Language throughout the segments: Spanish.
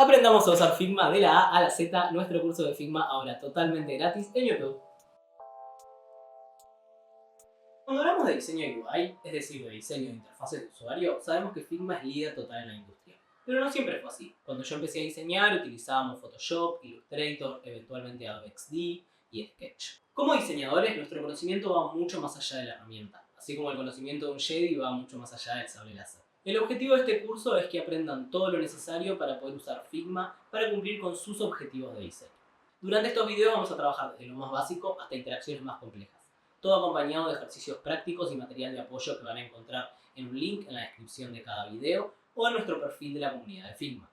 Aprendamos a usar Figma de la A a la Z, nuestro curso de Figma ahora totalmente gratis en YouTube. Cuando hablamos de diseño UI, es decir, de diseño de interfaces de usuario, sabemos que Figma es líder total en la industria. Pero no siempre fue así. Cuando yo empecé a diseñar, utilizábamos Photoshop, Illustrator, eventualmente Adobe XD y Sketch. Como diseñadores, nuestro conocimiento va mucho más allá de la herramienta, así como el conocimiento de un Jedi va mucho más allá del sable láser. El objetivo de este curso es que aprendan todo lo necesario para poder usar Figma para cumplir con sus objetivos de diseño. Durante estos videos vamos a trabajar desde lo más básico hasta interacciones más complejas, todo acompañado de ejercicios prácticos y material de apoyo que van a encontrar en un link en la descripción de cada video o en nuestro perfil de la comunidad de Figma.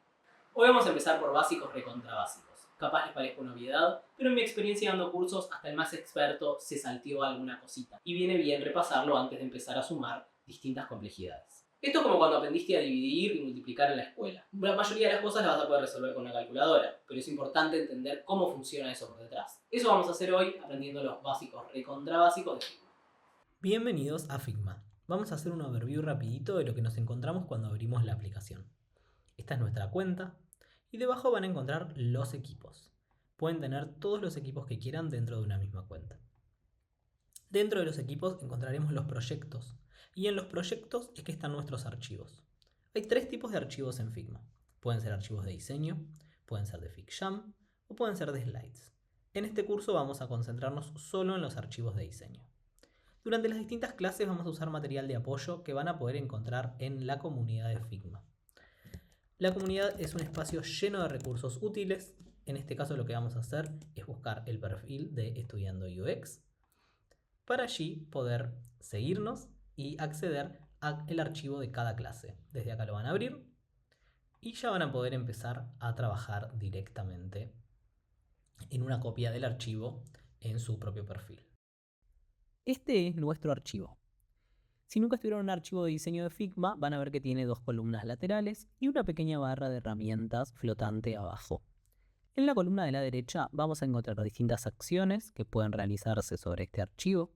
Hoy vamos a empezar por básicos recontra básicos. Capaz les parezca una obviedad, pero en mi experiencia dando cursos hasta el más experto se salteó alguna cosita y viene bien repasarlo antes de empezar a sumar distintas complejidades. Esto es como cuando aprendiste a dividir y multiplicar en la escuela. La mayoría de las cosas las vas a poder resolver con una calculadora, pero es importante entender cómo funciona eso por detrás. Eso vamos a hacer hoy aprendiendo los básicos recontra básicos de Figma. Bienvenidos a Figma. Vamos a hacer un overview rapidito de lo que nos encontramos cuando abrimos la aplicación. Esta es nuestra cuenta y debajo van a encontrar los equipos. Pueden tener todos los equipos que quieran dentro de una misma cuenta. Dentro de los equipos encontraremos los proyectos y en los proyectos es que están nuestros archivos. Hay tres tipos de archivos en Figma. Pueden ser archivos de diseño, pueden ser de FigJam o pueden ser de slides. En este curso vamos a concentrarnos solo en los archivos de diseño. Durante las distintas clases vamos a usar material de apoyo que van a poder encontrar en la comunidad de Figma. La comunidad es un espacio lleno de recursos útiles. En este caso lo que vamos a hacer es buscar el perfil de Estudiando UX para allí poder seguirnos y acceder al archivo de cada clase. Desde acá lo van a abrir y ya van a poder empezar a trabajar directamente en una copia del archivo en su propio perfil. Este es nuestro archivo. Si nunca estuvieron en un archivo de diseño de Figma, van a ver que tiene dos columnas laterales y una pequeña barra de herramientas flotante abajo. En la columna de la derecha vamos a encontrar distintas acciones que pueden realizarse sobre este archivo,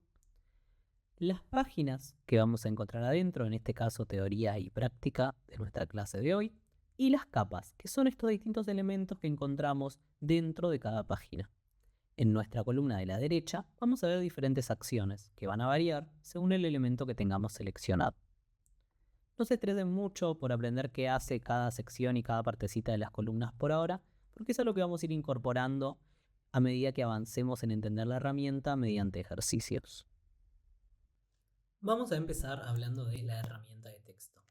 las páginas que vamos a encontrar adentro, en este caso teoría y práctica de nuestra clase de hoy, y las capas, que son estos distintos elementos que encontramos dentro de cada página. En nuestra columna de la derecha vamos a ver diferentes acciones que van a variar según el elemento que tengamos seleccionado. No se estresen mucho por aprender qué hace cada sección y cada partecita de las columnas por ahora, porque eso es lo que vamos a ir incorporando a medida que avancemos en entender la herramienta mediante ejercicios. Vamos a empezar hablando de la herramienta de texto.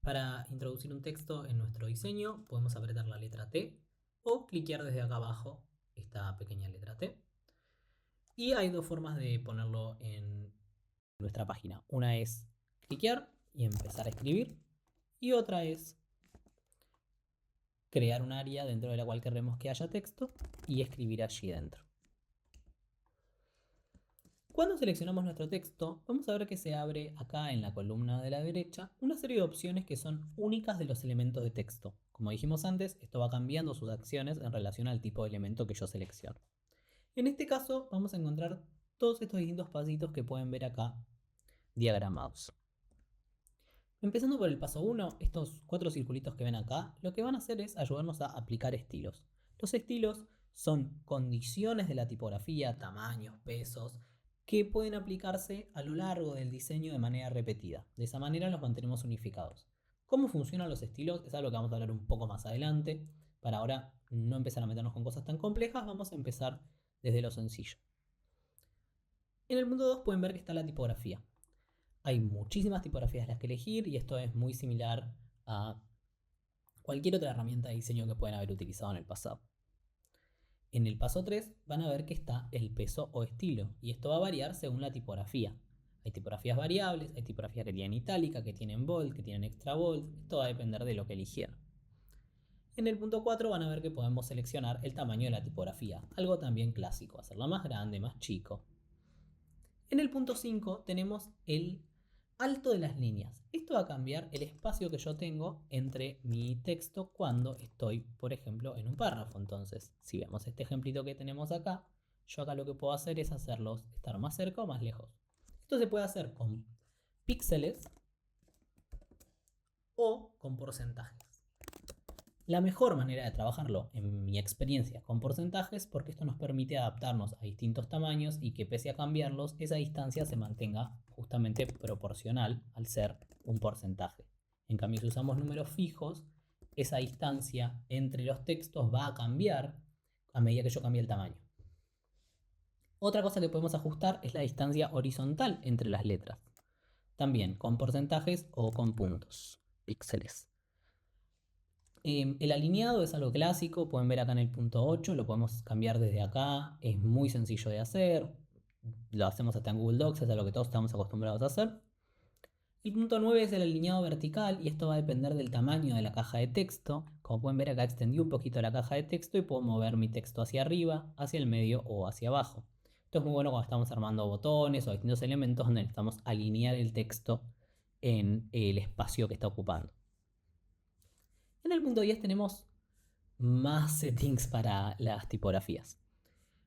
Para introducir un texto en nuestro diseño podemos apretar la letra T o cliquear desde acá abajo esta pequeña letra T. Y hay dos formas de ponerlo en nuestra página. Una es cliquear y empezar a escribir. Y otra es crear un área dentro de la cual queremos que haya texto y escribir allí dentro. Cuando seleccionamos nuestro texto, vamos a ver que se abre acá en la columna de la derecha una serie de opciones que son únicas de los elementos de texto. Como dijimos antes, esto va cambiando sus acciones en relación al tipo de elemento que yo selecciono. En este caso vamos a encontrar todos estos distintos pasitos que pueden ver acá diagramados. Empezando por el paso 1, estos 4 circulitos que ven acá, lo que van a hacer es ayudarnos a aplicar estilos. Los estilos son condiciones de la tipografía, tamaños, pesos, que pueden aplicarse a lo largo del diseño de manera repetida. De esa manera los mantenemos unificados. ¿Cómo funcionan los estilos? Es algo que vamos a hablar un poco más adelante. Para ahora no empezar a meternos con cosas tan complejas, vamos a empezar desde lo sencillo. En el punto 2 pueden ver que está la tipografía. Hay muchísimas tipografías de las que elegir y esto es muy similar a cualquier otra herramienta de diseño que pueden haber utilizado en el pasado. En el paso 3 van a ver que está el peso o estilo y esto va a variar según la tipografía. Hay tipografías variables, hay tipografías que tienen itálica, que tienen bold, que tienen extra bold, esto va a depender de lo que eligieron. En el punto 4 van a ver que podemos seleccionar el tamaño de la tipografía, algo también clásico, hacerlo más grande, más chico. En el punto 5 tenemos el alto de las líneas. Esto va a cambiar el espacio que yo tengo entre mi texto cuando estoy, por ejemplo, en un párrafo. Entonces, si vemos este ejemplito que tenemos acá, yo acá lo que puedo hacer es hacerlos estar más cerca o más lejos. Esto se puede hacer con píxeles o con porcentajes. La mejor manera de trabajarlo, en mi experiencia, con porcentajes, porque esto nos permite adaptarnos a distintos tamaños y que pese a cambiarlos, esa distancia se mantenga justamente proporcional al ser un porcentaje. En cambio, si usamos números fijos, esa distancia entre los textos va a cambiar a medida que yo cambie el tamaño. Otra cosa que podemos ajustar es la distancia horizontal entre las letras, también con porcentajes o con puntos, píxeles. El alineado es algo clásico, pueden ver acá en el punto 8, lo podemos cambiar desde acá, es muy sencillo de hacer, lo hacemos hasta en Google Docs, es a lo que todos estamos acostumbrados a hacer. El punto 9 es el alineado vertical y esto va a depender del tamaño de la caja de texto. Como pueden ver acá extendí un poquito la caja de texto y puedo mover mi texto hacia arriba, hacia el medio o hacia abajo. Esto es muy bueno cuando estamos armando botones o distintos elementos donde necesitamos alinear el texto en el espacio que está ocupando. En el punto 10 tenemos más settings para las tipografías.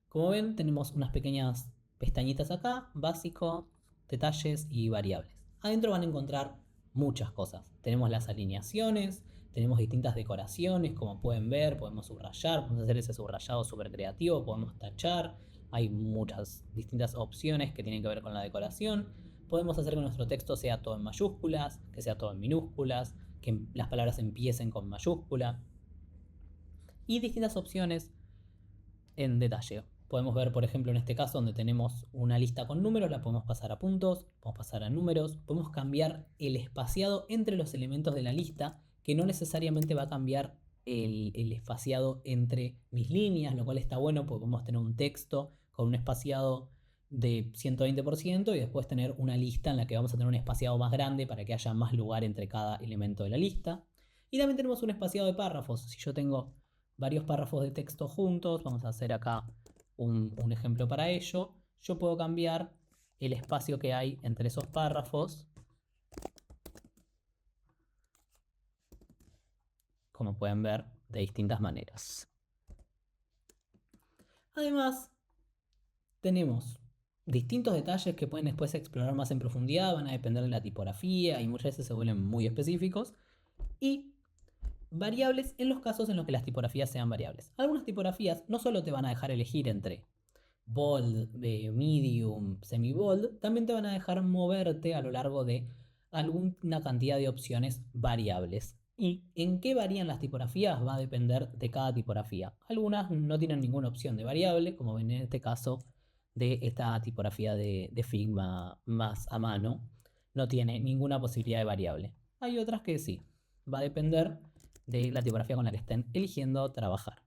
Como ven, tenemos unas pequeñas pestañitas acá, básico, detalles y variables. Adentro van a encontrar muchas cosas. Tenemos las alineaciones, tenemos distintas decoraciones, como pueden ver, podemos subrayar, podemos hacer ese subrayado súper creativo, podemos tachar, hay muchas distintas opciones que tienen que ver con la decoración. Podemos hacer que nuestro texto sea todo en mayúsculas, que sea todo en minúsculas, que las palabras empiecen con mayúscula y distintas opciones en detalle. Podemos ver, por ejemplo, en este caso donde tenemos una lista con números, la podemos pasar a puntos, podemos pasar a números, podemos cambiar el espaciado entre los elementos de la lista, que no necesariamente va a cambiar el espaciado entre mis líneas, lo cual está bueno porque podemos tener un texto con un espaciado de 120% y después tener una lista en la que vamos a tener un espaciado más grande para que haya más lugar entre cada elemento de la lista. Y también tenemos un espaciado de párrafos. Si yo tengo varios párrafos de texto juntos, vamos a hacer acá un ejemplo para ello, yo puedo cambiar el espacio que hay entre esos párrafos, como pueden ver, de distintas maneras. Además, tenemos distintos detalles que pueden después explorar más en profundidad, van a depender de la tipografía y muchas veces se vuelven muy específicos. Y variables en los casos en los que las tipografías sean variables. Algunas tipografías no solo te van a dejar elegir entre bold, medium, semi-bold, también te van a dejar moverte a lo largo de alguna cantidad de opciones variables. ¿Y en qué varían las tipografías? Va a depender de cada tipografía. Algunas no tienen ninguna opción de variable, como ven en este caso de esta tipografía de Figma más a mano, no tiene ninguna posibilidad de variable. Hay otras que sí, va a depender de la tipografía con la que estén eligiendo trabajar.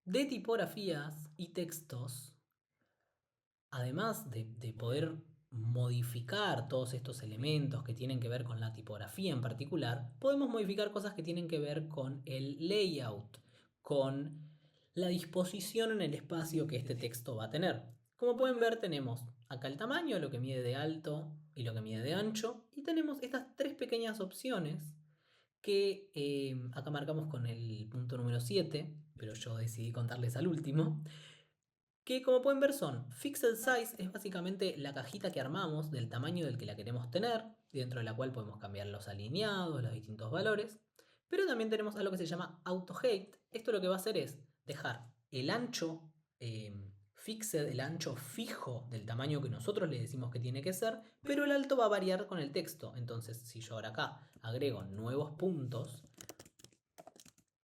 De tipografías y textos, además de poder modificar todos estos elementos que tienen que ver con la tipografía en particular, podemos modificar cosas que tienen que ver con el layout, con la disposición en el espacio que este texto va a tener. Como pueden ver, tenemos acá el tamaño, lo que mide de alto y lo que mide de ancho, y tenemos estas tres pequeñas opciones que acá marcamos con el punto número 7, pero yo decidí contarles al último, que como pueden ver son Fixed Size, es básicamente la cajita que armamos del tamaño del que la queremos tener, dentro de la cual podemos cambiar los alineados, los distintos valores, pero también tenemos algo que se llama Auto Height. Esto lo que va a hacer es dejar el ancho fixed, el ancho fijo del tamaño que nosotros le decimos que tiene que ser, pero el alto va a variar con el texto. Entonces, si yo ahora acá agrego nuevos puntos,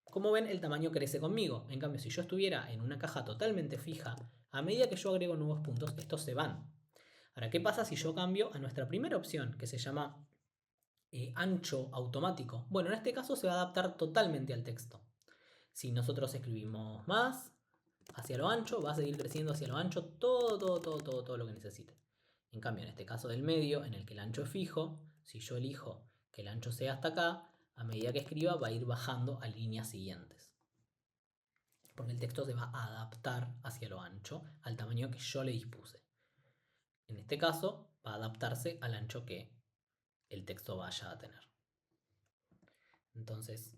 como ven, el tamaño crece conmigo. En cambio, si yo estuviera en una caja totalmente fija, a medida que yo agrego nuevos puntos, estos se van. Ahora, ¿qué pasa si yo cambio a nuestra primera opción, que se llama ancho automático? Bueno, en este caso se va a adaptar totalmente al texto. Si nosotros escribimos más hacia lo ancho, va a seguir creciendo hacia lo ancho todo lo que necesite. En cambio, en este caso del medio, en el que el ancho es fijo, si yo elijo que el ancho sea hasta acá, a medida que escriba va a ir bajando a líneas siguientes. Porque el texto se va a adaptar hacia lo ancho, al tamaño que yo le dispuse. En este caso, va a adaptarse al ancho que el texto vaya a tener. Entonces,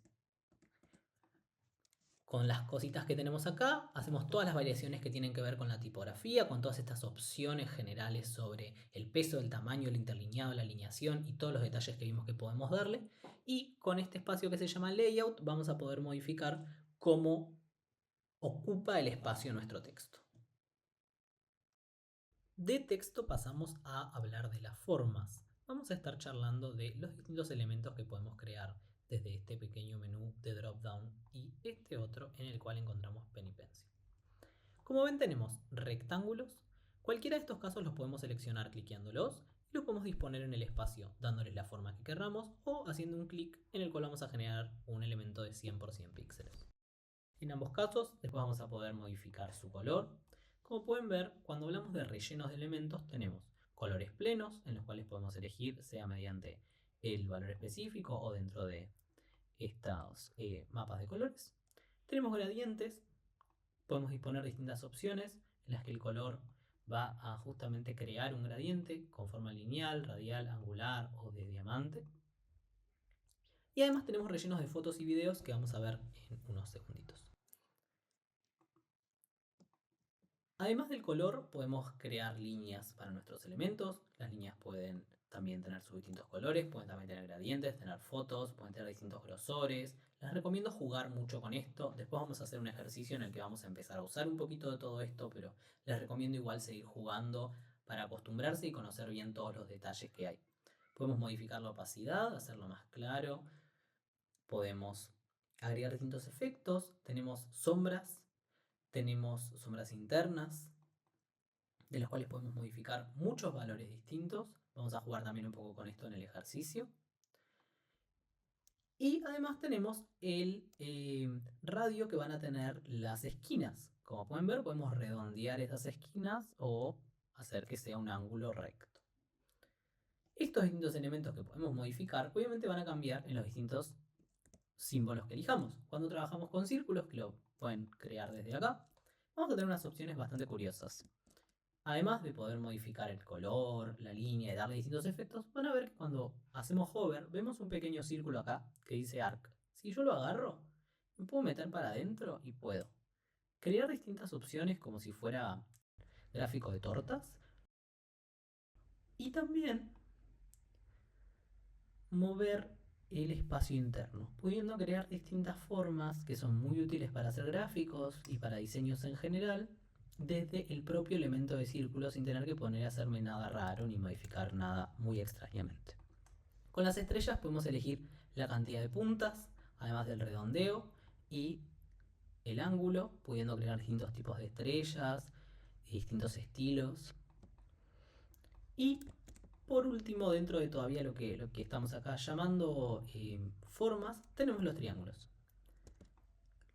Con las cositas que tenemos acá, hacemos todas las variaciones que tienen que ver con la tipografía, con todas estas opciones generales sobre el peso, el tamaño, el interlineado, la alineación y todos los detalles que vimos que podemos darle. Y con este espacio que se llama Layout vamos a poder modificar cómo ocupa el espacio nuestro texto. De texto pasamos a hablar de las formas. Vamos a estar charlando de los distintos elementos que podemos crear desde este pequeño menú de drop-down y este otro en el cual encontramos Pen y Pencil. Como ven, tenemos rectángulos. Cualquiera de estos casos los podemos seleccionar cliqueándolos y los podemos disponer en el espacio dándoles la forma que querramos o haciendo un clic en el cual vamos a generar un elemento de 100% píxeles. En ambos casos, después vamos a poder modificar su color. Como pueden ver, cuando hablamos de rellenos de elementos, tenemos colores plenos, en los cuales podemos elegir, sea mediante el valor específico o dentro de estos mapas de colores. Tenemos gradientes, podemos disponer distintas opciones en las que el color va a justamente crear un gradiente con forma lineal, radial, angular o de diamante. Y además tenemos rellenos de fotos y videos que vamos a ver en unos segunditos. Además del color, podemos crear líneas para nuestros elementos. Las líneas pueden también tener sus distintos colores, pueden también tener gradientes, tener fotos, pueden tener distintos grosores. Les recomiendo jugar mucho con esto. Después vamos a hacer un ejercicio en el que vamos a empezar a usar un poquito de todo esto, pero les recomiendo igual seguir jugando para acostumbrarse y conocer bien todos los detalles que hay. Podemos modificar la opacidad, hacerlo más claro. Podemos agregar distintos efectos. Tenemos sombras. Tenemos sombras internas, de las cuales podemos modificar muchos valores distintos. Vamos a jugar también un poco con esto en el ejercicio. Y además tenemos el radio que van a tener las esquinas. Como pueden ver, podemos redondear esas esquinas o hacer que sea un ángulo recto. Estos distintos elementos que podemos modificar, obviamente van a cambiar en los distintos símbolos que elijamos. Cuando trabajamos con círculos, que lo pueden crear desde acá, vamos a tener unas opciones bastante curiosas. Además de poder modificar el color, la línea y darle distintos efectos, van a ver que cuando hacemos hover, vemos un pequeño círculo acá que dice arc. Si yo lo agarro, me puedo meter para adentro y puedo crear distintas opciones como si fuera gráfico de tortas. Y también mover el espacio interno, pudiendo crear distintas formas que son muy útiles para hacer gráficos y para diseños en general, desde el propio elemento de círculo sin tener que poner a hacerme nada raro ni modificar nada muy extrañamente. Con las estrellas podemos elegir la cantidad de puntas, además del redondeo y el ángulo, pudiendo crear distintos tipos de estrellas, distintos estilos. Y por último, dentro de todavía lo que estamos acá llamando formas, tenemos los triángulos.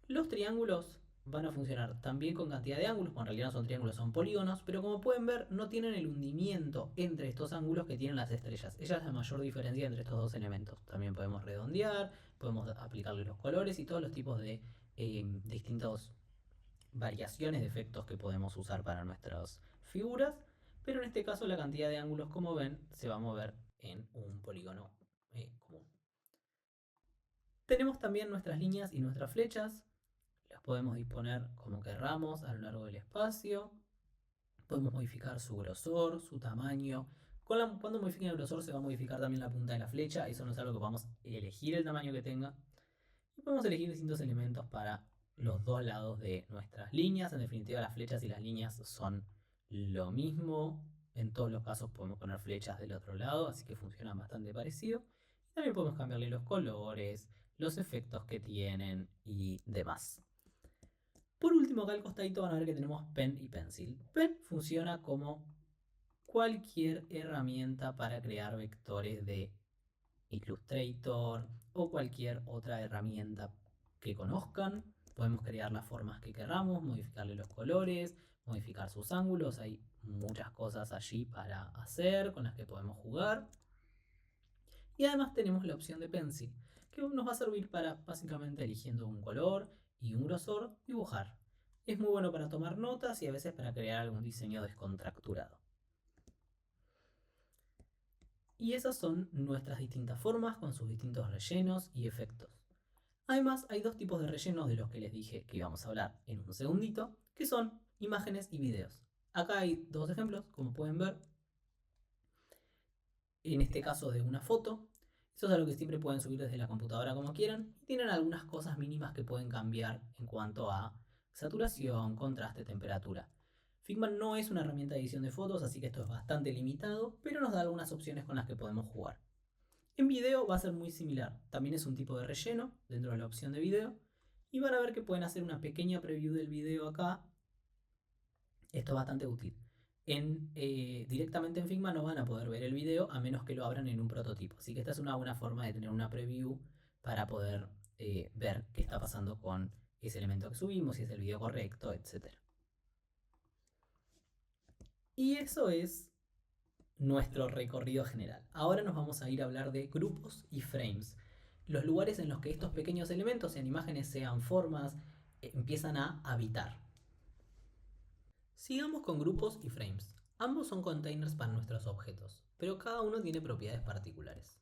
Los triángulos van a funcionar también con cantidad de ángulos, porque en realidad no son triángulos, son polígonos, pero como pueden ver no tienen el hundimiento entre estos ángulos que tienen las estrellas. Esa es la mayor diferencia entre estos dos elementos. También podemos redondear, podemos aplicarle los colores y todos los tipos de distintas variaciones de efectos que podemos usar para nuestras figuras, pero en este caso la cantidad de ángulos, como ven, se va a mover en un polígono común. Tenemos también nuestras líneas y nuestras flechas. Las podemos disponer como querramos a lo largo del espacio. Podemos modificar su grosor, su tamaño. Cuando modifiquen el grosor se va a modificar también la punta de la flecha. Eso no es algo que vamos a elegir el tamaño que tenga. Y podemos elegir distintos elementos para los dos lados de nuestras líneas. En definitiva, las flechas y las líneas son lo mismo. En todos los casos podemos poner flechas del otro lado, así que funcionan bastante parecido. También podemos cambiarle los colores, los efectos que tienen y demás. Por último, acá al costadito van a ver que tenemos Pen y Pencil. Pen funciona como cualquier herramienta para crear vectores de Illustrator o cualquier otra herramienta que conozcan. Podemos crear las formas que queramos, modificarle los colores, modificar sus ángulos. Hay muchas cosas allí para hacer con las que podemos jugar. Y además tenemos la opción de Pencil, que nos va a servir para, básicamente eligiendo un color y un grosor, dibujar. Es muy bueno para tomar notas y a veces para crear algún diseño descontracturado. Y esas son nuestras distintas formas con sus distintos rellenos y efectos. Además, hay dos tipos de rellenos de los que les dije que íbamos a hablar en un segundito, que son imágenes y videos. Acá hay dos ejemplos, como pueden ver. En este caso de una foto. Eso es algo que siempre pueden subir desde la computadora como quieran. Y tienen algunas cosas mínimas que pueden cambiar en cuanto a saturación, contraste, temperatura. Figma no es una herramienta de edición de fotos, así que esto es bastante limitado, pero nos da algunas opciones con las que podemos jugar. En video va a ser muy similar. También es un tipo de relleno dentro de la opción de video. Y van a ver que pueden hacer una pequeña preview del video acá. Esto es bastante útil. Directamente en Figma no van a poder ver el video a menos que lo abran en un prototipo. Así que esta es una buena forma de tener una preview para poder ver qué está pasando con ese elemento que subimos, si es el video correcto, etc. Y eso es nuestro recorrido general. Ahora nos vamos a ir a hablar de grupos y frames. Los lugares en los que estos pequeños elementos, sean imágenes, sean formas, empiezan a habitar. Sigamos con grupos y frames. Ambos son containers para nuestros objetos, pero cada uno tiene propiedades particulares.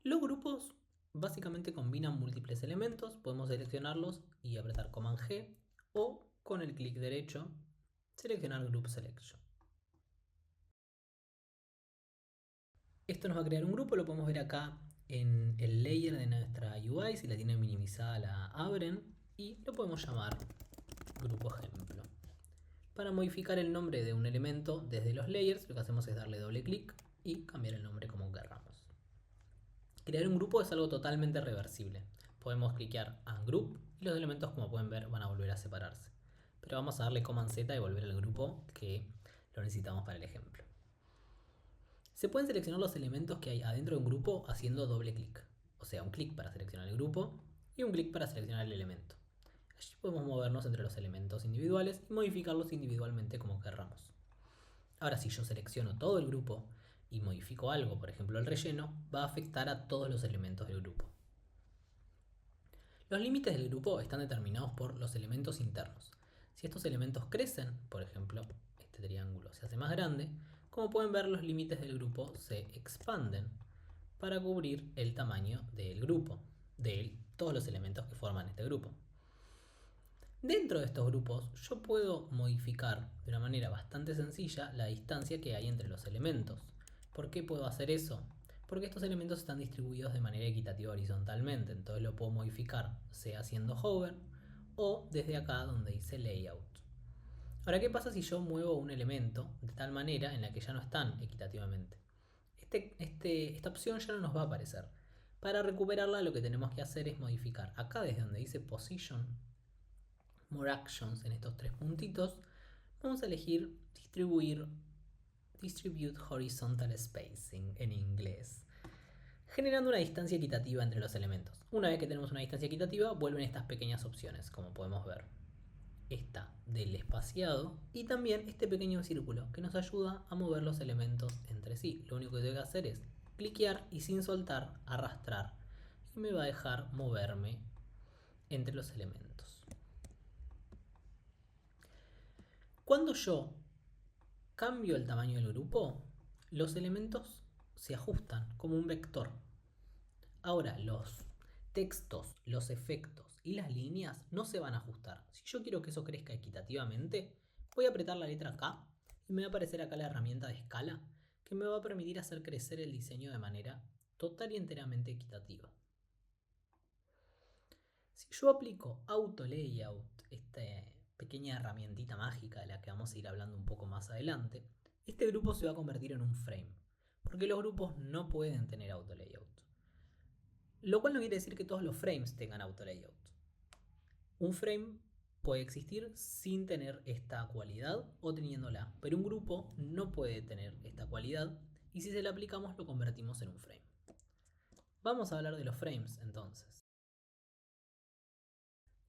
Los grupos básicamente combinan múltiples elementos, podemos seleccionarlos y apretar Command G, o con el clic derecho seleccionar Group Selection. Esto nos va a crear un grupo, lo podemos ver acá en el layer de nuestra UI. Si la tienen minimizada la abren y lo podemos llamar grupo ejemplo. Para modificar el nombre de un elemento desde los layers, lo que hacemos es darle doble clic y cambiar el nombre como querramos. Crear un grupo es algo totalmente reversible. Podemos cliquear Ungroup y los elementos, como pueden ver, van a volver a separarse. Pero vamos a darle Command Z y volver al grupo que lo necesitamos para el ejemplo. Se pueden seleccionar los elementos que hay adentro de un grupo haciendo doble clic. O sea, un clic para seleccionar el grupo y un clic para seleccionar el elemento. Allí podemos movernos entre los elementos individuales y modificarlos individualmente como querramos. Ahora, si yo selecciono todo el grupo y modifico algo, por ejemplo el relleno, va a afectar a todos los elementos del grupo. Los límites del grupo están determinados por los elementos internos. Si estos elementos crecen, por ejemplo, este triángulo se hace más grande, como pueden ver, los límites del grupo se expanden para cubrir el tamaño del grupo, de todos los elementos que forman este grupo. Dentro de estos grupos yo puedo modificar de una manera bastante sencilla la distancia que hay entre los elementos. ¿Por qué puedo hacer eso? Porque estos elementos están distribuidos de manera equitativa horizontalmente, entonces lo puedo modificar sea haciendo hover o desde acá donde dice layout. Ahora, ¿qué pasa si yo muevo un elemento de tal manera en la que ya no están equitativamente? Esta opción ya no nos va a aparecer. Para recuperarla lo que tenemos que hacer es modificar acá desde donde dice position More Actions, en estos tres puntitos, vamos a elegir Distribute Horizontal Spacing en inglés, generando una distancia equitativa entre los elementos. Una vez que tenemos una distancia equitativa, vuelven estas pequeñas opciones, como podemos ver. Esta del espaciado y también este pequeño círculo que nos ayuda a mover los elementos entre sí. Lo único que tengo que hacer es cliquear y sin soltar, arrastrar. Y me va a dejar moverme entre los elementos. Cuando yo cambio el tamaño del grupo, los elementos se ajustan como un vector. Ahora, los textos, los efectos y las líneas no se van a ajustar. Si yo quiero que eso crezca equitativamente, voy a apretar la letra K y me va a aparecer acá la herramienta de escala que me va a permitir hacer crecer el diseño de manera total y enteramente equitativa. Si yo aplico Auto Layout, esta pequeña herramientita mágica de la que vamos a ir hablando un poco más adelante, este grupo se va a convertir en un frame, porque los grupos no pueden tener Auto Layout. Lo cual no quiere decir que todos los frames tengan Auto Layout. Un frame puede existir sin tener esta cualidad o teniéndola, pero un grupo no puede tener esta cualidad y si se la aplicamos lo convertimos en un frame. Vamos a hablar de los frames entonces.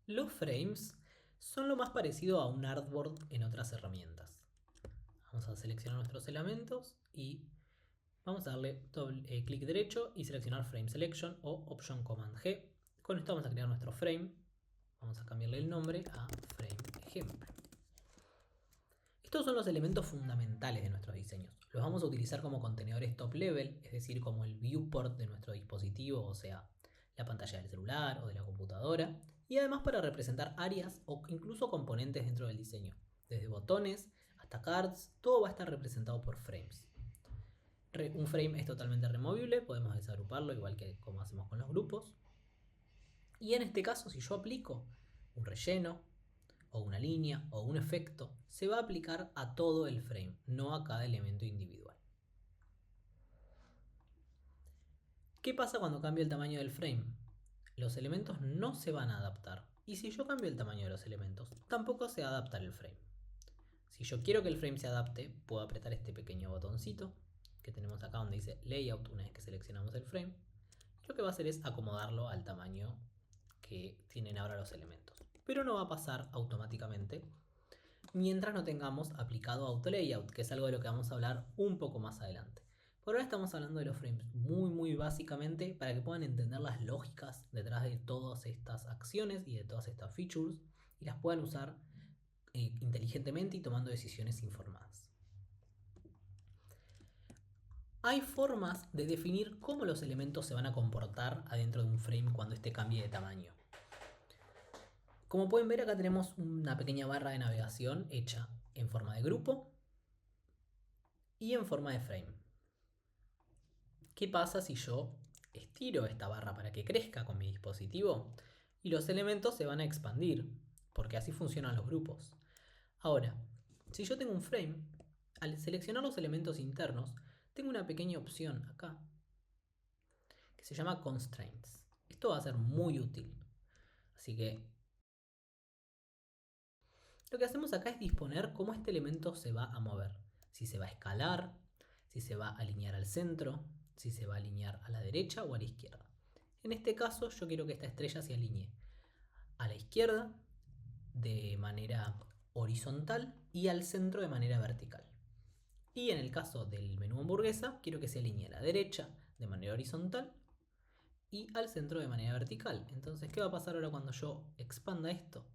Los frames son lo más parecido a un artboard en otras herramientas. Vamos a seleccionar nuestros elementos y vamos a darle clic derecho y seleccionar Frame Selection o Option Command G. Con esto vamos a crear nuestro frame. Vamos a cambiarle el nombre a Frame Ejemplo. Estos son los elementos fundamentales de nuestros diseños. Los vamos a utilizar como contenedores top level, es decir, como el viewport de nuestro dispositivo, o sea, la pantalla del celular o de la computadora, y además para representar áreas o incluso componentes dentro del diseño, desde botones hasta cards, todo va a estar representado por frames. Un frame es totalmente removible, podemos desagruparlo igual que como hacemos con los grupos. Y en este caso, si yo aplico un relleno, o una línea, o un efecto, se va a aplicar a todo el frame, no a cada elemento individual. ¿Qué pasa cuando cambio el tamaño del frame? Los elementos no se van a adaptar. Y si yo cambio el tamaño de los elementos, tampoco se va a adaptar el frame. Si yo quiero que el frame se adapte, puedo apretar este pequeño botoncito que tenemos acá donde dice Layout una vez que seleccionamos el frame. Lo que va a hacer es acomodarlo al tamaño que tienen ahora los elementos. Pero no va a pasar automáticamente mientras no tengamos aplicado Auto Layout, que es algo de lo que vamos a hablar un poco más adelante. Por ahora estamos hablando de los frames muy básicamente para que puedan entender las lógicas detrás de todas estas acciones y de todas estas features y las puedan usar inteligentemente y tomando decisiones informadas. Hay formas de definir cómo los elementos se van a comportar adentro de un frame cuando este cambie de tamaño. Como pueden ver, acá tenemos una pequeña barra de navegación hecha en forma de grupo y en forma de frame. ¿Qué pasa si yo estiro esta barra para que crezca con mi dispositivo? Y los elementos se van a expandir, porque así funcionan los grupos. Ahora, si yo tengo un frame, al seleccionar los elementos internos, tengo una pequeña opción acá, que se llama Constraints. Esto va a ser muy útil. Así que lo que hacemos acá es disponer cómo este elemento se va a mover. Si se va a escalar, si se va a alinear al centro, si se va a alinear a la derecha o a la izquierda. En este caso yo quiero que esta estrella se alinee a la izquierda de manera horizontal y al centro de manera vertical. Y en el caso del menú hamburguesa quiero que se alinee a la derecha de manera horizontal y al centro de manera vertical. Entonces, ¿qué va a pasar ahora cuando yo expanda esto?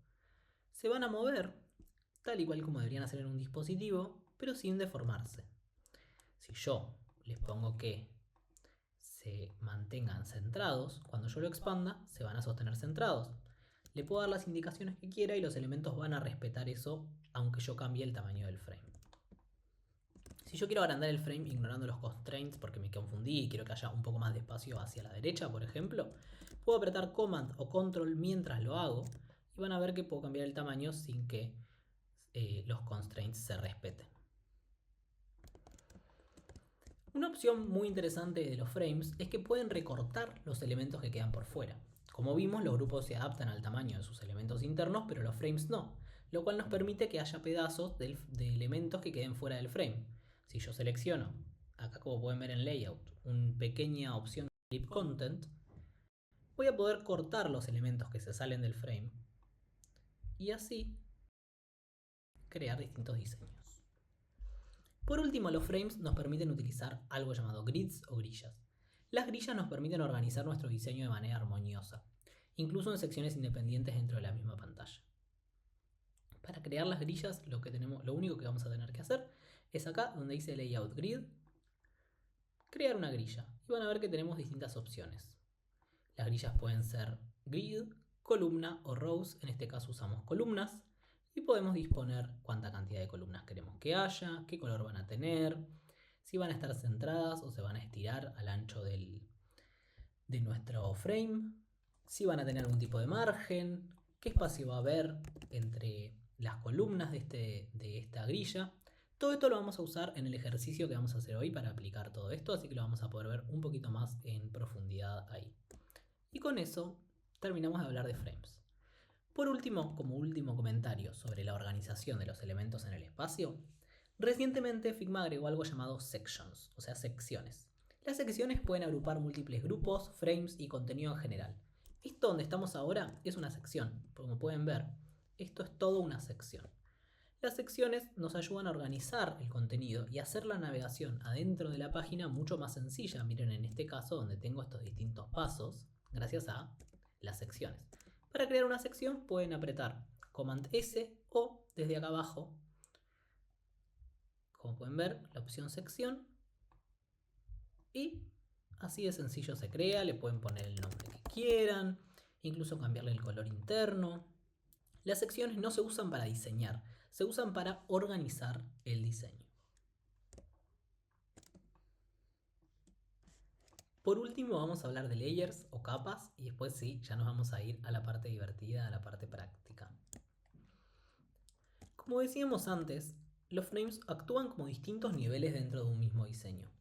Se van a mover tal y cual como deberían hacer en un dispositivo, pero sin deformarse. Si yo les pongo que se mantengan centrados, cuando yo lo expanda, se van a sostener centrados. Le puedo dar las indicaciones que quiera y los elementos van a respetar eso, aunque yo cambie el tamaño del frame. Si yo quiero agrandar el frame ignorando los constraints porque me confundí y quiero que haya un poco más de espacio hacia la derecha, por ejemplo, puedo apretar Command o Control mientras lo hago y van a ver que puedo cambiar el tamaño sin que los constraints se respeten. Una opción muy interesante de los frames es que pueden recortar los elementos que quedan por fuera. Como vimos, los grupos se adaptan al tamaño de sus elementos internos, pero los frames no, lo cual nos permite que haya pedazos de elementos que queden fuera del frame. Si yo selecciono, acá como pueden ver en Layout, una pequeña opción de Clip Content, voy a poder cortar los elementos que se salen del frame y así crear distintos diseños. Por último, los frames nos permiten utilizar algo llamado grids o grillas. Las grillas nos permiten organizar nuestro diseño de manera armoniosa, incluso en secciones independientes dentro de la misma pantalla. Para crear las grillas, lo único que vamos a tener que hacer es acá donde dice Layout Grid, crear una grilla. Y van a ver que tenemos distintas opciones. Las grillas pueden ser grid, columna o rows, en este caso usamos columnas. Y podemos disponer cuánta cantidad de columnas queremos que haya, qué color van a tener, si van a estar centradas o se van a estirar al ancho de nuestro frame, si van a tener algún tipo de margen, qué espacio va a haber entre las columnas de esta grilla. Todo esto lo vamos a usar en el ejercicio que vamos a hacer hoy para aplicar todo esto, así que lo vamos a poder ver un poquito más en profundidad ahí. Y con eso terminamos de hablar de frames. Por último, como último comentario sobre la organización de los elementos en el espacio, recientemente Figma agregó algo llamado sections, o sea, secciones. Las secciones pueden agrupar múltiples grupos, frames y contenido en general. Esto donde estamos ahora es una sección, como pueden ver, esto es todo una sección. Las secciones nos ayudan a organizar el contenido y hacer la navegación adentro de la página mucho más sencilla. Miren en este caso donde tengo estos distintos pasos gracias a las secciones. Para crear una sección pueden apretar Command S o desde acá abajo, como pueden ver, la opción sección. Y así de sencillo se crea, le pueden poner el nombre que quieran, incluso cambiarle el color interno. Las secciones no se usan para diseñar, se usan para organizar el diseño. Por último vamos a hablar de layers o capas y después sí, ya nos vamos a ir a la parte divertida, a la parte práctica. Como decíamos antes, los frames actúan como distintos niveles dentro de un mismo diseño.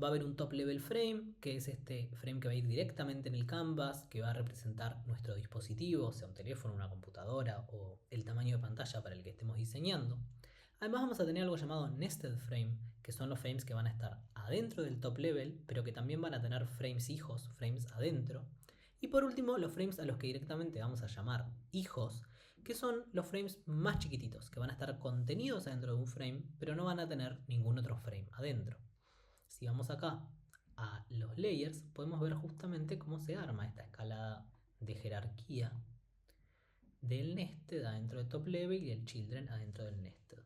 Va a haber un top level frame, que es este frame que va a ir directamente en el canvas, que va a representar nuestro dispositivo, sea un teléfono, una computadora o el tamaño de pantalla para el que estemos diseñando. Además vamos a tener algo llamado nested frame, que son los frames que van a estar adentro del top level, pero que también van a tener frames hijos, frames adentro. Y por último, los frames a los que directamente vamos a llamar hijos, que son los frames más chiquititos, que van a estar contenidos adentro de un frame, pero no van a tener ningún otro frame adentro. Si vamos acá a los layers, podemos ver justamente cómo se arma esta escalada de jerarquía del nested adentro de top level y el children adentro del nested.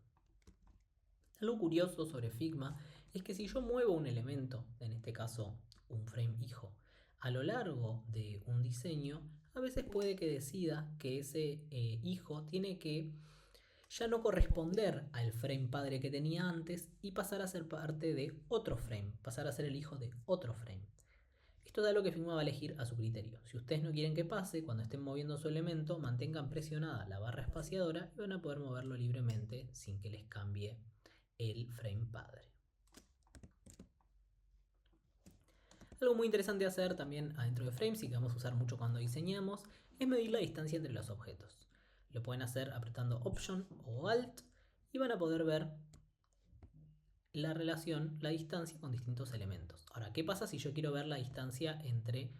Algo curioso sobre Figma es que si yo muevo un elemento, en este caso un frame hijo, a lo largo de un diseño, a veces puede que decida que ese hijo tiene que ya no corresponder al frame padre que tenía antes y pasar a ser parte de otro frame, pasar a ser el hijo de otro frame. Esto es algo que Figma va a elegir a su criterio. Si ustedes no quieren que pase, cuando estén moviendo su elemento, mantengan presionada la barra espaciadora y van a poder moverlo libremente sin que les cambie el frame padre. Algo muy interesante de hacer también adentro de frames y que vamos a usar mucho cuando diseñamos es medir la distancia entre los objetos. Lo pueden hacer apretando Option o Alt y van a poder ver la relación, la distancia con distintos elementos. Ahora, ¿qué pasa si yo quiero ver la distancia entre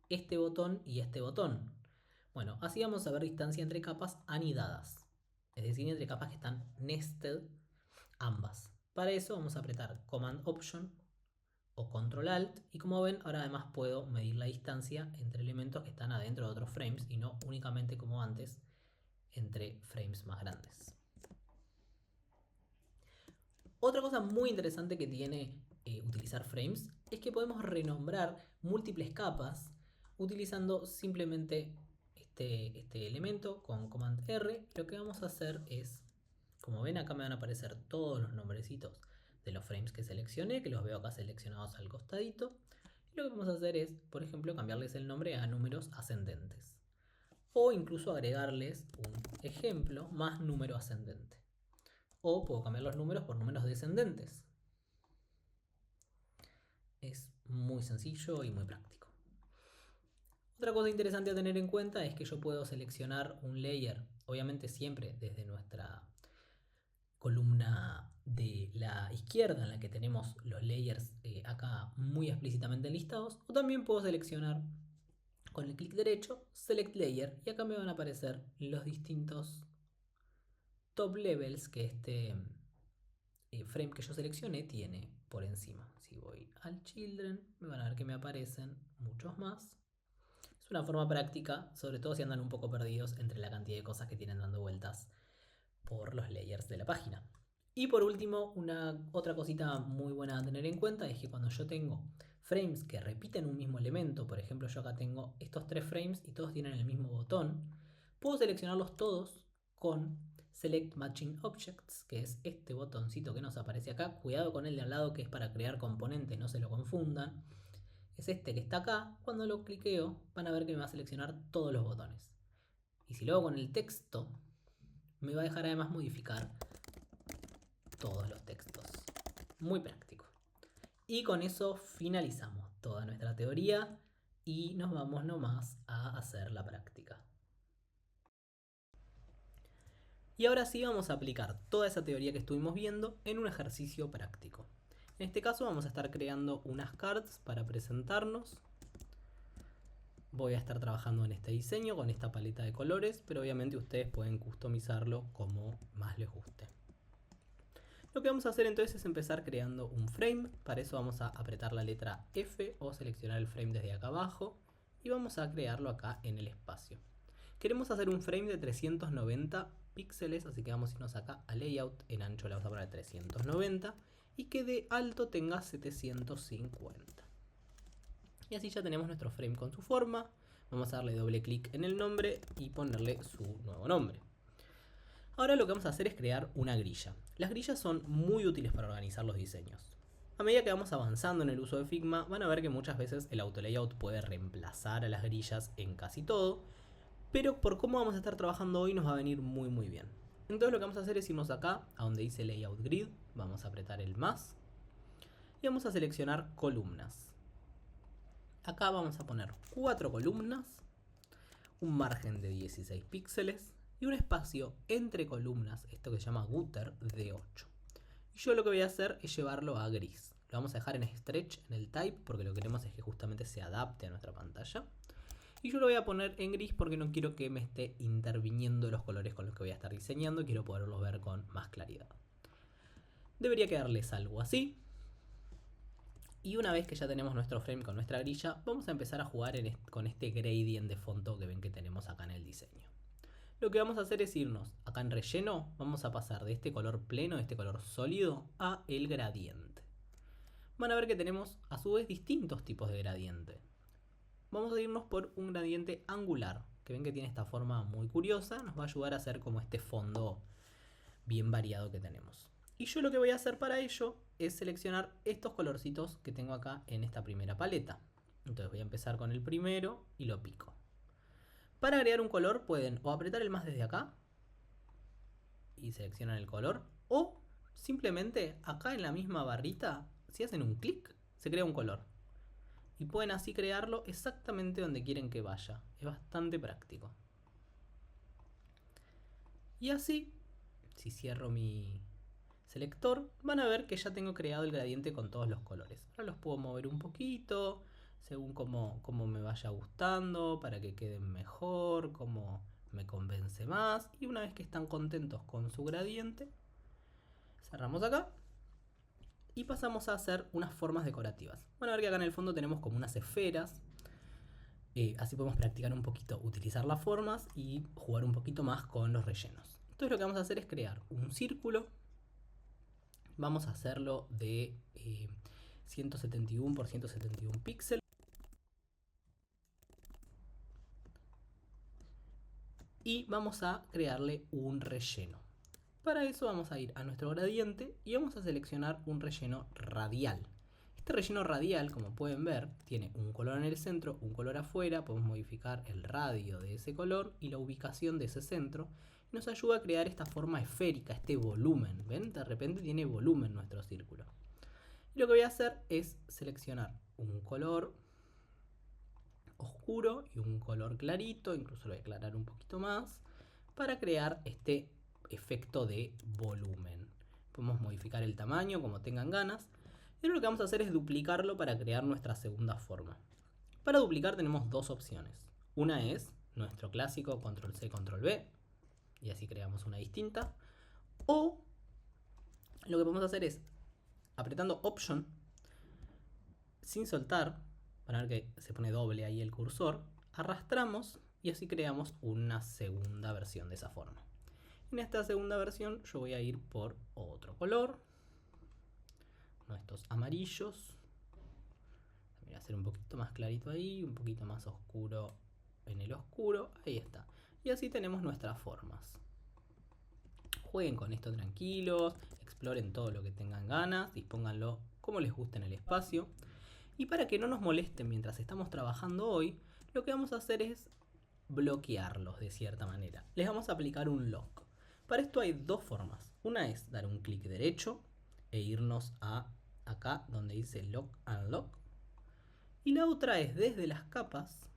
este botón y este botón? Bueno, así vamos a ver distancia entre capas anidadas, es decir, entre capas que están nested ambas. Para eso vamos a apretar Command Option o Control Alt y como ven ahora además puedo medir la distancia entre elementos que están adentro de otros frames y no únicamente como antes entre frames más grandes. Otra cosa muy interesante que tiene utilizar frames es que podemos renombrar múltiples capas utilizando simplemente este elemento con Command R. Lo que vamos a hacer es, como ven acá me van a aparecer todos los nombrecitos de los frames que seleccioné, que los veo acá seleccionados al costadito. Y lo que vamos a hacer es, por ejemplo, cambiarles el nombre a números ascendentes. O incluso agregarles un ejemplo más número ascendente. O puedo cambiar los números por números descendentes. Es muy sencillo y muy práctico. Otra cosa interesante a tener en cuenta es que yo puedo seleccionar un layer, obviamente siempre desde nuestra columna de la izquierda en la que tenemos los layers acá muy explícitamente listados, o también puedo seleccionar con el clic derecho Select Layer y acá me van a aparecer los distintos top levels que este frame que yo seleccioné tiene por encima. Si voy al Children me van a ver que me aparecen muchos más. Es una forma práctica, sobre todo si andan un poco perdidos entre la cantidad de cosas que tienen dando vueltas por los layers de la página. Y por último, otra cosita muy buena a tener en cuenta es que cuando yo tengo frames que repiten un mismo elemento, por ejemplo yo acá tengo estos 3 frames y todos tienen el mismo botón, puedo seleccionarlos todos con Select Matching Objects, que es este botoncito que nos aparece acá. Cuidado con el de al lado que es para crear componentes, no se lo confundan. Es este que está acá. Cuando lo cliqueo van a ver que me va a seleccionar todos los botones. Y si lo hago con el texto, me va a dejar además modificar todos los textos. Muy práctico. Y con eso finalizamos toda nuestra teoría y nos vamos nomás a hacer la práctica. Y ahora sí vamos a aplicar toda esa teoría que estuvimos viendo en un ejercicio práctico. En este caso vamos a estar creando unas cards para presentarnos. Voy a estar trabajando en este diseño con esta paleta de colores, pero obviamente ustedes pueden customizarlo como más les guste. Lo que vamos a hacer entonces es empezar creando un frame. Para eso vamos a apretar la letra F o seleccionar el frame desde acá abajo y vamos a crearlo acá en el espacio. Queremos hacer un frame de 390 píxeles, así que vamos a irnos acá a Layout, en ancho le vamos a poner 390 y que de alto tenga 750. Y así ya tenemos nuestro frame con su forma. Vamos a darle doble clic en el nombre y ponerle su nuevo nombre. Ahora lo que vamos a hacer es crear una grilla. Las grillas son muy útiles para organizar los diseños. A medida que vamos avanzando en el uso de Figma, van a ver que muchas veces el autolayout puede reemplazar a las grillas en casi todo, pero por cómo vamos a estar trabajando hoy nos va a venir muy bien. Entonces lo que vamos a hacer es irnos acá, a donde dice Layout Grid, vamos a apretar el más, y vamos a seleccionar columnas. Acá vamos a poner 4 columnas, un margen de 16 píxeles, y un espacio entre columnas, esto que se llama gutter, de 8. Y yo lo que voy a hacer es llevarlo a gris. Lo vamos a dejar en stretch, en el type, porque lo que queremos es que justamente se adapte a nuestra pantalla. Y yo lo voy a poner en gris porque no quiero que me esté interviniendo los colores con los que voy a estar diseñando. Quiero poderlos ver con más claridad. Debería quedarles algo así. Y una vez que ya tenemos nuestro frame con nuestra grilla, vamos a empezar a jugar con este gradient de fondo que ven que tenemos acá en el diseño. Lo que vamos a hacer es irnos acá en relleno, vamos a pasar de este color pleno, de este color sólido, a el gradiente. Van a ver que tenemos a su vez distintos tipos de gradiente. Vamos a irnos por un gradiente angular, que ven que tiene esta forma muy curiosa, nos va a ayudar a hacer como este fondo bien variado que tenemos. Y yo lo que voy a hacer para ello es seleccionar estos colorcitos que tengo acá en esta primera paleta. Entonces voy a empezar con el primero y lo pico. Para agregar un color pueden o apretar el más desde acá y seleccionan el color, o simplemente acá en la misma barrita, si hacen un clic, se crea un color. Y pueden así crearlo exactamente donde quieren que vaya. Es bastante práctico. Y así, si cierro mi selector, van a ver que ya tengo creado el gradiente con todos los colores. Ahora los puedo mover un poquito, según cómo me vaya gustando, para que queden mejor, cómo me convence más. Y una vez que están contentos con su gradiente, cerramos acá y pasamos a hacer unas formas decorativas. Van a ver que acá en el fondo tenemos como unas esferas. Así podemos practicar un poquito, utilizar las formas y jugar un poquito más con los rellenos. Entonces lo que vamos a hacer es crear un círculo. Vamos a hacerlo de 171 por 171 píxeles. Y vamos a crearle un relleno. Para eso vamos a ir a nuestro gradiente y vamos a seleccionar un relleno radial. Este relleno radial, como pueden ver, tiene un color en el centro, un color afuera. Podemos modificar el radio de ese color y la ubicación de ese centro. Y nos ayuda a crear esta forma esférica, este volumen. ¿Ven? De repente tiene volumen nuestro círculo. Y lo que voy a hacer es seleccionar un color oscuro y un color clarito. Incluso lo voy a aclarar un poquito más para crear este efecto de volumen. Podemos modificar el tamaño como tengan ganas. Y ahora lo que vamos a hacer es duplicarlo para crear nuestra segunda forma. Para duplicar tenemos dos opciones. Una es nuestro clásico control C, control V. Y así creamos una distinta. O lo que podemos hacer es, apretando Option, sin soltar, para ver que se pone doble ahí el cursor, arrastramos y así creamos una segunda versión de esa forma. En esta segunda versión yo voy a ir por otro color, estos amarillos. Voy a hacer un poquito más clarito ahí, un poquito más oscuro en el oscuro, ahí está. Y así tenemos nuestras formas. Jueguen con esto tranquilos, exploren todo lo que tengan ganas, dispónganlo como les guste en el espacio. Y para que no nos molesten mientras estamos trabajando hoy, lo que vamos a hacer es bloquearlos de cierta manera. Les vamos a aplicar un lock. Para esto hay dos formas. Una es dar un clic derecho e irnos a acá donde dice Lock and Lock. Y la otra es desde las capas.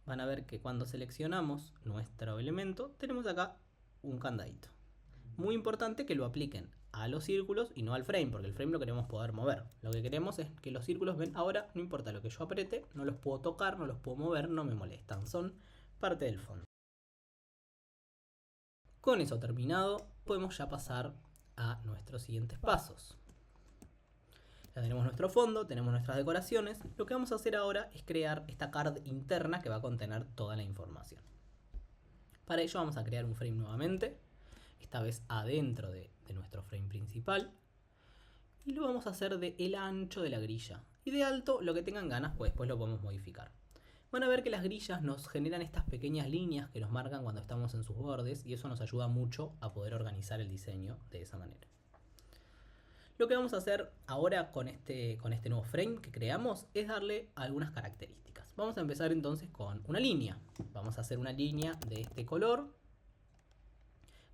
Van a ver que cuando seleccionamos nuestro elemento, tenemos acá un candadito. Muy importante que lo apliquen a los círculos y no al frame, porque el frame lo queremos poder mover. Lo que queremos es que los círculos, ven, ahora no importa lo que yo apriete, no los puedo tocar, no los puedo mover, no me molestan, son parte del fondo. Con eso terminado, podemos ya pasar a nuestros siguientes pasos. Ya tenemos nuestro fondo, tenemos nuestras decoraciones. Lo que vamos a hacer ahora es crear esta card interna que va a contener toda la información. Para ello vamos a crear un frame nuevamente, esta vez adentro de nuestro frame principal. Y lo vamos a hacer del ancho de la grilla. Y de alto, lo que tengan ganas, pues después lo podemos modificar. Van a ver que las grillas nos generan estas pequeñas líneas que nos marcan cuando estamos en sus bordes y eso nos ayuda mucho a poder organizar el diseño de esa manera. Lo que vamos a hacer ahora con este nuevo frame que creamos es darle algunas características. Vamos a empezar entonces con una línea. Vamos a hacer una línea de este color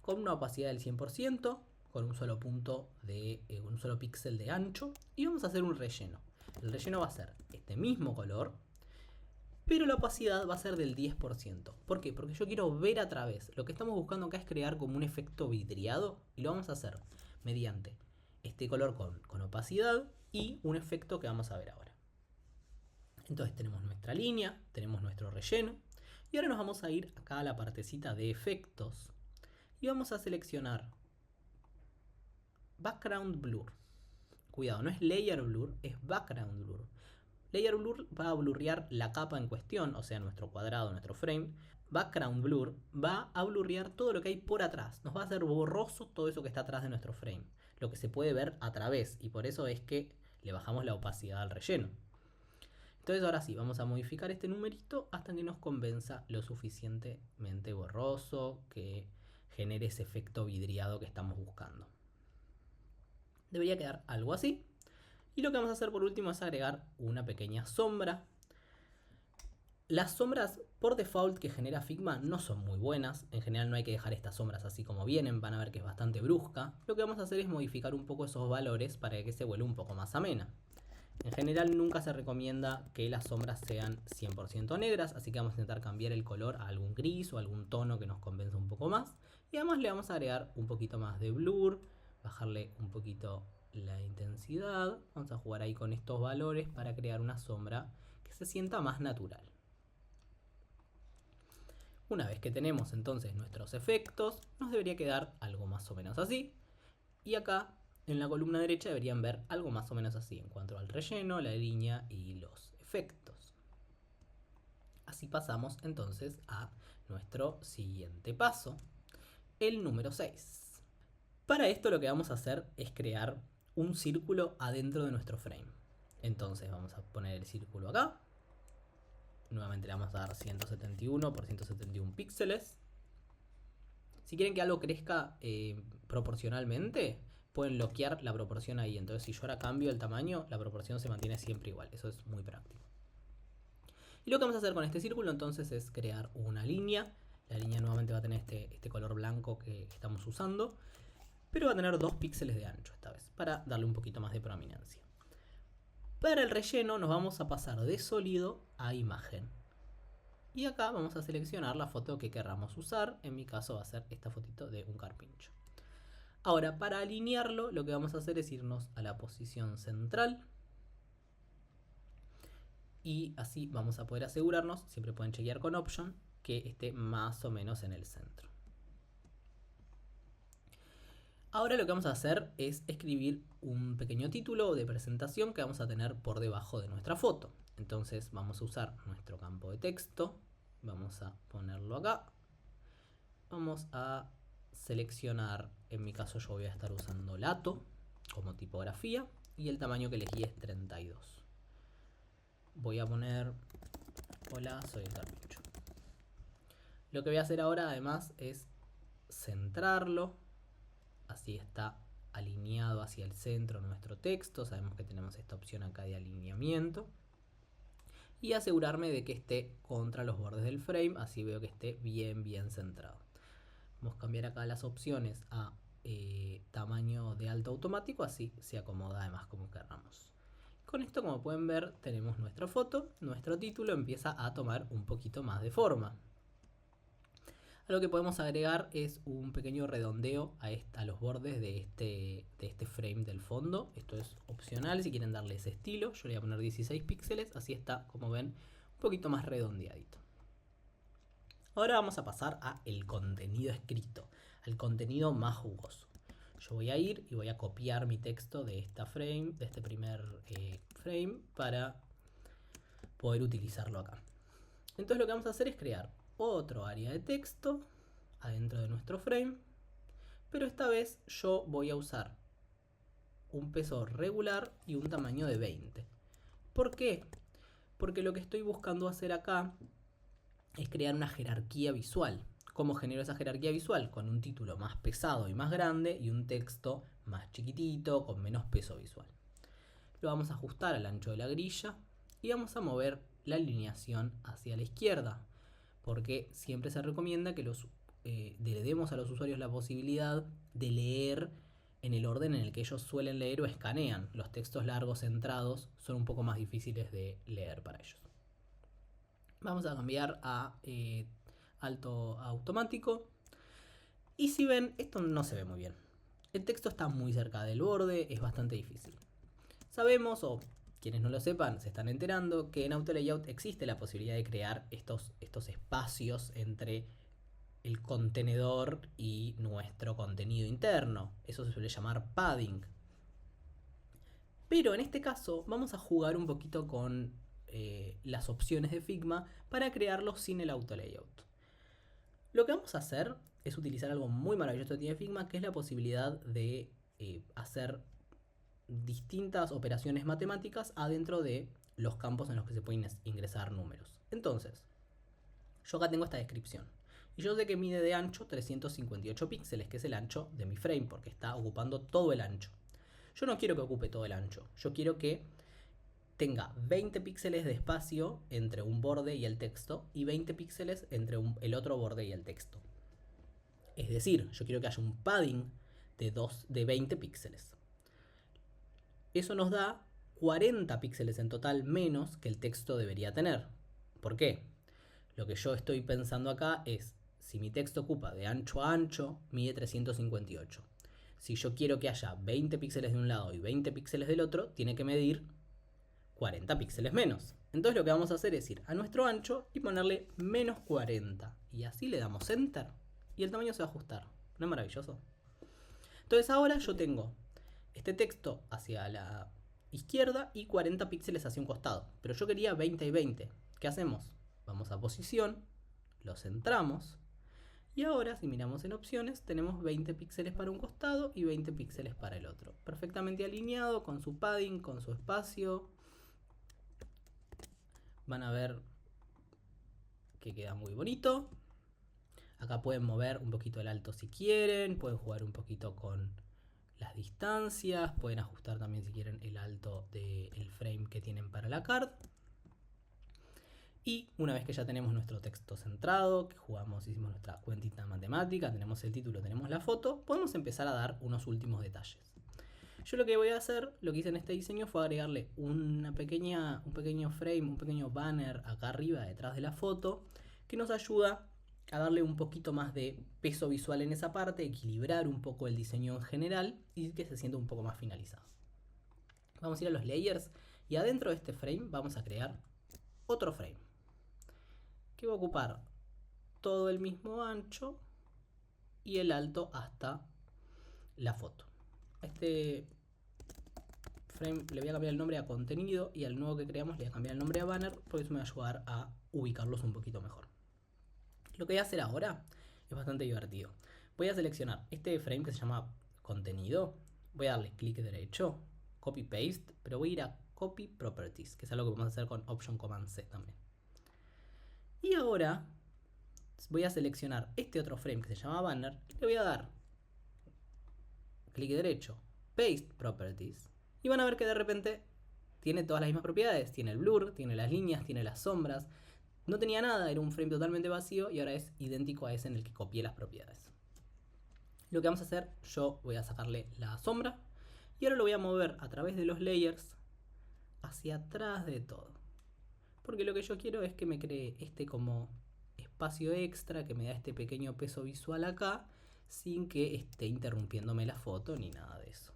con una opacidad del 100%, con un solo punto de un solo píxel de ancho y vamos a hacer un relleno. El relleno va a ser este mismo color, pero la opacidad va a ser del 10%. ¿Por qué? Porque yo quiero ver a través. Lo que estamos buscando acá es crear como un efecto vidriado y lo vamos a hacer mediante este color con opacidad y un efecto que vamos a ver ahora. Entonces tenemos nuestra línea, tenemos nuestro relleno y ahora nos vamos a ir acá a la partecita de efectos y vamos a seleccionar Background Blur. Cuidado, no es Layer Blur, es Background Blur. Layer Blur va a blurrear la capa en cuestión, o sea, nuestro cuadrado, nuestro frame. Background Blur va a blurrear todo lo que hay por atrás. Nos va a hacer borroso todo eso que está atrás de nuestro frame. Lo que se puede ver a través. Y por eso es que le bajamos la opacidad al relleno. Entonces ahora sí, vamos a modificar este numerito hasta que nos convenza lo suficientemente borroso, que genere ese efecto vidriado que estamos buscando. Debería quedar algo así. Y lo que vamos a hacer por último es agregar una pequeña sombra. Las sombras por default que genera Figma no son muy buenas. En general no hay que dejar estas sombras así como vienen. Van a ver que es bastante brusca. Lo que vamos a hacer es modificar un poco esos valores para que se vuelva un poco más amena. En general nunca se recomienda que las sombras sean 100% negras. Así que vamos a intentar cambiar el color a algún gris o algún tono que nos convenza un poco más. Y además le vamos a agregar un poquito más de blur. Bajarle un poquito la intensidad. Vamos a jugar ahí con estos valores para crear una sombra que se sienta más natural. Una vez que tenemos entonces nuestros efectos, nos debería quedar algo más o menos así. Y acá en la columna derecha deberían ver algo más o menos así en cuanto al relleno, la línea y los efectos. Así pasamos entonces a nuestro siguiente paso, el número 6. Para esto lo que vamos a hacer es crear un círculo adentro de nuestro frame. Entonces vamos a poner el círculo acá. Nuevamente le vamos a dar 171 por 171 píxeles. Si quieren que algo crezca proporcionalmente, pueden bloquear la proporción ahí. Entonces si yo ahora cambio el tamaño, la proporción se mantiene siempre igual. Eso es muy práctico. Y lo que vamos a hacer con este círculo entonces es crear una línea. La línea nuevamente va a tener este color blanco que estamos usando. Pero va a tener 2 píxeles de ancho esta vez, para darle un poquito más de prominencia. Para el relleno nos vamos a pasar de sólido a imagen. Y acá vamos a seleccionar la foto que querramos usar. En mi caso va a ser esta fotito de un carpincho. Ahora, para alinearlo, lo que vamos a hacer es irnos a la posición central. Y así vamos a poder asegurarnos, siempre pueden chequear con Option, que esté más o menos en el centro. Ahora lo que vamos a hacer es escribir un pequeño título de presentación que vamos a tener por debajo de nuestra foto. Entonces vamos a usar nuestro campo de texto, vamos a ponerlo acá, vamos a seleccionar, en mi caso yo voy a estar usando Lato como tipografía y el tamaño que elegí es 32. Voy a poner, hola, soy el carpincho. Lo que voy a hacer ahora además es centrarlo. Así está alineado hacia el centro nuestro texto. Sabemos que tenemos esta opción acá de alineamiento. Y asegurarme de que esté contra los bordes del frame. Así veo que esté bien centrado. Vamos a cambiar acá las opciones a tamaño de alto automático. Así se acomoda además como querramos. Con esto, como pueden ver, tenemos nuestra foto. Nuestro título empieza a tomar un poquito más de forma. Lo que podemos agregar es un pequeño redondeo a los bordes de este frame del fondo. Esto es opcional si quieren darle ese estilo. Yo le voy a poner 16 píxeles, así está, como ven, un poquito más redondeadito. Ahora vamos a pasar a el contenido escrito, al contenido más jugoso. Yo voy a ir y voy a copiar mi texto de este primer frame para poder utilizarlo acá. Entonces lo que vamos a hacer es crear otro área de texto adentro de nuestro frame, pero esta vez yo voy a usar un peso regular y un tamaño de 20. ¿Por qué? Porque lo que estoy buscando hacer acá es crear una jerarquía visual. ¿Cómo genero esa jerarquía visual? Con un título más pesado y más grande y un texto más chiquitito, con menos peso visual. Lo vamos a ajustar al ancho de la grilla y vamos a mover la alineación hacia la izquierda, porque siempre se recomienda que le demos a los usuarios la posibilidad de leer en el orden en el que ellos suelen leer o escanean. Los textos largos centrados son un poco más difíciles de leer para ellos. Vamos a cambiar a alto automático. Y si ven, esto no se ve muy bien. El texto está muy cerca del borde, es bastante difícil. Sabemos, o quienes no lo sepan, se están enterando, que en AutoLayout existe la posibilidad de crear estos espacios entre el contenedor y nuestro contenido interno. Eso se suele llamar padding. Pero en este caso vamos a jugar un poquito con las opciones de Figma para crearlo sin el AutoLayout. Lo que vamos a hacer es utilizar algo muy maravilloso que tiene Figma, que es la posibilidad de hacer distintas operaciones matemáticas adentro de los campos en los que se pueden ingresar números. Entonces, yo acá tengo esta descripción. Y yo sé que mide de ancho 358 píxeles, que es el ancho de mi frame, porque está ocupando todo el ancho. Yo no quiero que ocupe todo el ancho. Yo quiero que tenga 20 píxeles de espacio entre un borde y el texto y 20 píxeles entre el otro borde y el texto. Es decir, yo quiero que haya un padding de 20 píxeles. Eso nos da 40 píxeles en total menos que el texto debería tener. ¿Por qué? Lo que yo estoy pensando acá es, si mi texto ocupa de ancho a ancho, mide 358. Si yo quiero que haya 20 píxeles de un lado y 20 píxeles del otro, tiene que medir 40 píxeles menos. Entonces lo que vamos a hacer es ir a nuestro ancho y ponerle menos 40. Y así le damos Enter y el tamaño se va a ajustar. ¿No es maravilloso? Entonces ahora yo tengo este texto hacia la izquierda y 40 píxeles hacia un costado. Pero yo quería 20 y 20. ¿Qué hacemos? Vamos a posición, lo centramos. Y ahora, si miramos en opciones, tenemos 20 píxeles para un costado y 20 píxeles para el otro. Perfectamente alineado, con su padding, con su espacio. Van a ver que queda muy bonito. Acá pueden mover un poquito el alto si quieren. Pueden jugar un poquito con las distancias. Pueden ajustar también si quieren el alto del frame que tienen para la card. Y una vez que ya tenemos nuestro texto centrado, que hicimos nuestra cuentita matemática, tenemos el título, tenemos la foto, podemos empezar a dar unos últimos detalles. Yo lo que voy a hacer, lo que hice en este diseño fue agregarle un pequeño frame, un pequeño banner acá arriba detrás de la foto, que nos ayuda a darle un poquito más de peso visual en esa parte, equilibrar un poco el diseño en general y que se sienta un poco más finalizado. Vamos a ir a los layers y adentro de este frame vamos a crear otro frame que va a ocupar todo el mismo ancho y el alto hasta la foto. A este frame le voy a cambiar el nombre a contenido y al nuevo que creamos le voy a cambiar el nombre a banner, porque eso me va a ayudar a ubicarlos un poquito mejor. Lo que voy a hacer ahora es bastante divertido. Voy a seleccionar este frame que se llama contenido, voy a darle clic derecho, copy paste, pero voy a ir a copy properties, que es algo que vamos a hacer con option command C también. Y ahora voy a seleccionar este otro frame que se llama banner y le voy a dar clic derecho, paste properties, y van a ver que de repente tiene todas las mismas propiedades. Tiene el blur, tiene las líneas, tiene las sombras. No tenía nada, era un frame totalmente vacío y ahora es idéntico a ese en el que copié las propiedades. Lo que vamos a hacer, yo voy a sacarle la sombra y ahora lo voy a mover a través de los layers hacia atrás de todo. Porque lo que yo quiero es que me cree este como espacio extra, que me da este pequeño peso visual acá, sin que esté interrumpiéndome la foto ni nada de eso.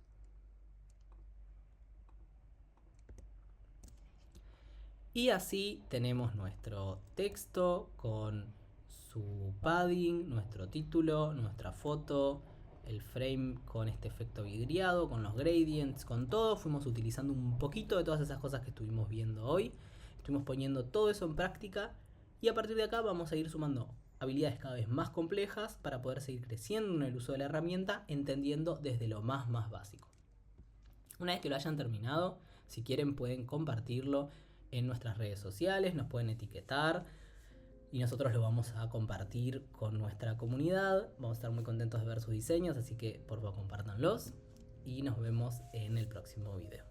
Y así tenemos nuestro texto con su padding, nuestro título, nuestra foto, el frame con este efecto vidriado, con los gradients, con todo. Fuimos utilizando un poquito de todas esas cosas que estuvimos viendo hoy. Estuvimos poniendo todo eso en práctica y a partir de acá vamos a ir sumando habilidades cada vez más complejas para poder seguir creciendo en el uso de la herramienta, entendiendo desde lo más básico. Una vez que lo hayan terminado, Si quieren pueden compartirlo en nuestras redes sociales, nos pueden etiquetar y nosotros lo vamos a compartir con nuestra comunidad. Vamos a estar muy contentos de ver sus diseños, así que por favor compártanlos y nos vemos en el próximo video.